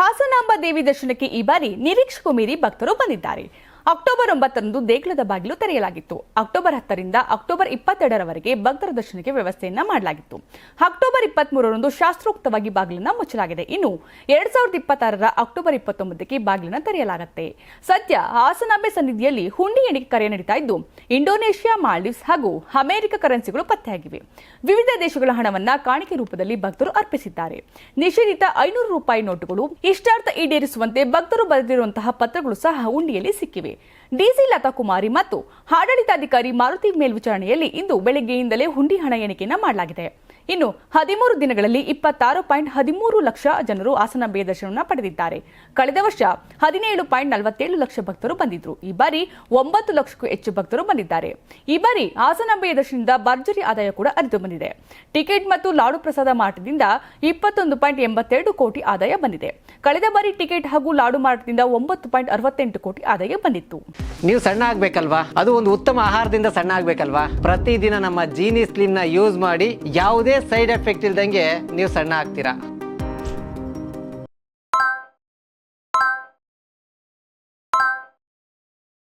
ಹಾಸನಾಂಬ ದೇವಿ ದರ್ಶನಕ್ಕೆ ಈ ಬಾರಿ ನಿರೀಕ್ಷೆಗೂ ಮೀರಿ ಭಕ್ತರು ಬಂದಿದ್ದಾರೆ. ಅಕ್ಟೋಬರ್ 9ರಂದು ದೇಗುಲದ ಬಾಗಿಲು ತೆರೆಯಲಾಗಿತ್ತು. ಅಕ್ಟೋಬರ್ 10ರಿಂದ ಅಕ್ಟೋಬರ್ 22ರವರೆಗೆ ಭಕ್ತರ ದರ್ಶನಕ್ಕೆ ವ್ಯವಸ್ಥೆಯನ್ನ ಮಾಡಲಾಗಿತ್ತು. ಅಕ್ಟೋಬರ್ 23ರಂದು ಶಾಸ್ತ್ರೋಕ್ತವಾಗಿ ಬಾಗಿಲನ್ನು ಮುಚ್ಚಲಾಗಿದೆ. ಇನ್ನು 2026ರ ಅಕ್ಟೋಬರ್ 29ಕ್ಕೆ ಬಾಗಿಲನ್ನು ತೆರೆಯಲಾಗುತ್ತೆ. ಸದ್ಯ ಹಾಸನಾಂಬೆ ಸನ್ನಿಧಿಯಲ್ಲಿ ಹುಂಡಿ ಎಣಿಕೆ ಕಾರ್ಯ ನಡೀತಾ ಇದ್ದು, ಇಂಡೋನೇಷ್ಯಾ, ಮಾಲ್ಡೀವ್ಸ್ ಹಾಗೂ ಅಮೆರಿಕ ಕರೆನ್ಸಿಗಳು ಪತ್ತೆಯಾಗಿವೆ. ವಿವಿಧ ದೇಶಗಳ ಹಣವನ್ನ ಕಾಣಿಕೆ ರೂಪದಲ್ಲಿ ಭಕ್ತರು ಅರ್ಪಿಸಿದ್ದಾರೆ. ನಿಷೇಧಿತ 500 ರೂಪಾಯಿ ನೋಟುಗಳು, ಇಷ್ಟಾರ್ಥ ಈಡೇರಿಸುವಂತೆ ಭಕ್ತರು ಬರೆದಿರುವಂತಹ ಪತ್ರಗಳು ಸಹ ಹುಂಡಿಯಲ್ಲಿ ಸಿಕ್ಕಿವೆ. ಡಿಸಿ ಲತಾ ಕುಮಾರಿ ಮತ್ತು ಆಡಳಿತಾಧಿಕಾರಿ ಮಾರುತಿ ಮೇಲ್ವಿಚಾರಣೆಯಲ್ಲಿ ಇಂದು ಬೆಳಗ್ಗೆಯಿಂದಲೇ ಹುಂಡಿ ಹಣ ಎಣಿಕೆಯನ್ನು ಮಾಡಲಾಗಿದೆ. ಇನ್ನು 13 ದಿನಗಳಲ್ಲಿ 26.13 ಲಕ್ಷ ಜನರು ಹಾಸನಾಂಬೆಯ ದರ್ಶನವನ್ನು ಪಡೆದಿದ್ದಾರೆ. ಕಳೆದ ವರ್ಷ 17.47 ಲಕ್ಷ ಭಕ್ತರು ಬಂದಿದ್ರು. ಈ ಬಾರಿ 9 ಲಕ್ಷಕ್ಕೂ ಹೆಚ್ಚು ಭಕ್ತರು ಬಂದಿದ್ದಾರೆ. ಈ ಬಾರಿ ಹಾಸನಾಂಬೆಯ ದರ್ಶನದಿಂದ ಭರ್ಜರಿ ಆದಾಯ ಕೂಡ ಹರಿದು ಬಂದಿದೆ. ಟಿಕೆಟ್ ಮತ್ತು ಲಾಡು ಪ್ರಸಾದ ಮಾರಾಟದಿಂದ 21.82 ಕೋಟಿ ಆದಾಯ ಬಂದಿದೆ. ಕಳೆದ ಬಾರಿ ಟಿಕೆಟ್ ಹಾಗೂ ಲಾಡು ಮಾರಾಟದಿಂದ 9.68 ಕೋಟಿ ಆದಾಯ ಬಂದಿತ್ತು. ನೀವು ಸಣ್ಣ ಆಗ್ಬೇಕಲ್ವಾ? ಅದು ಒಂದು ಉತ್ತಮ ಆಹಾರದಿಂದ ಸಣ್ಣ ಆಗ್ಬೇಕಲ್ವಾ? ಪ್ರತಿದಿನ ನಮ್ಮ ಜೀನಿ ಸ್ಲಿಮ್ ನ ಯೂಸ್ ಮಾಡಿ ಯಾವುದೇ ಸೈಡ್ ಎಫೆಕ್ಟ್ ಇಲ್ದಂಗೆ ನೀವು ಸಣ್ಣ ಆಗ್ತೀರಾ.